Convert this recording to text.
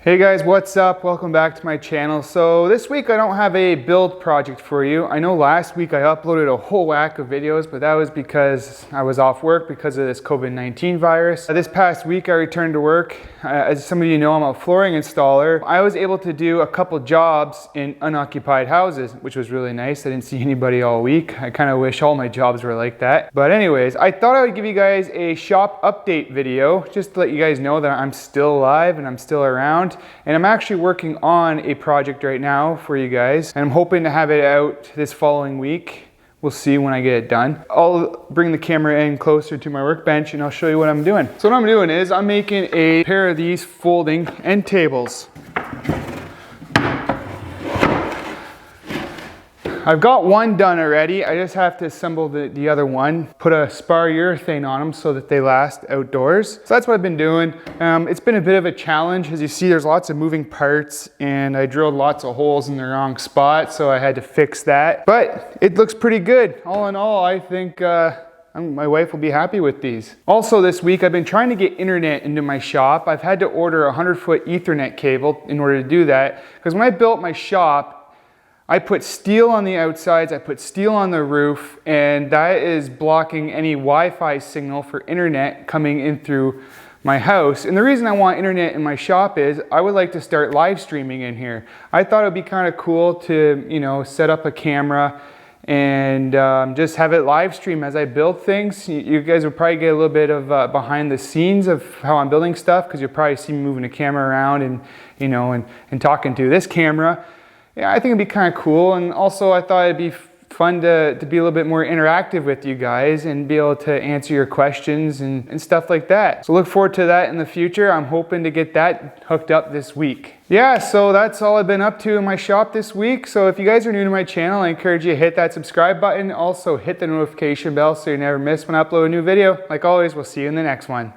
Hey guys, what's up? Welcome back to my channel. So this week I don't have a build project for you. I know last week I uploaded a whole whack of videos, but that was because I was off work because of this COVID-19 virus. This past week I returned to work. As some of you know, I'm a flooring installer. I was able to do a couple jobs in unoccupied houses, which was really nice. I didn't see anybody all week. I kind of wish all my jobs were like that. But anyways, I thought I would give you guys a shop update video just to let you guys know that I'm still alive and I'm still around. And I'm actually working on a project right now for you guys, and I'm hoping to have it out this following week. We'll see when I get it done. I'll bring the camera in closer to my workbench and I'll show you what I'm doing. So what I'm doing is I'm making a pair of these folding end tables. I've got one done already. I just have to assemble the other one, put a spar urethane on them so that they last outdoors. So that's what I've been doing. It's been a bit of a challenge. As you see, there's lots of moving parts and I drilled lots of holes in the wrong spot, so I had to fix that. But it looks pretty good. All in all, I think my wife will be happy with these. Also this week, I've been trying to get internet into my shop. I've had to order a 100-foot Ethernet cable in order to do that, because when I built my shop, I put steel on the outsides, I put steel on the roof, and that is blocking any Wi-Fi signal for internet coming in through my house. And the reason I want internet in my shop is I would like to start live streaming in here. I thought it would be kind of cool to, you know, set up a camera and just have it live stream as I build things. You guys will probably get a little bit of behind the scenes of how I'm building stuff, because you'll probably see me moving the camera around and, you know, and talking to this camera. Yeah, I think it'd be kind of cool, and also I thought it'd be fun to be a little bit more interactive with you guys and be able to answer your questions and stuff like that. So look forward to that in the future. I'm hoping to get that hooked up this week. Yeah, so that's all I've been up to in my shop this week. So if you guys are new to my channel, I encourage you to hit that subscribe button. Also hit the notification bell so you never miss when I upload a new video. Like always, we'll see you in the next one.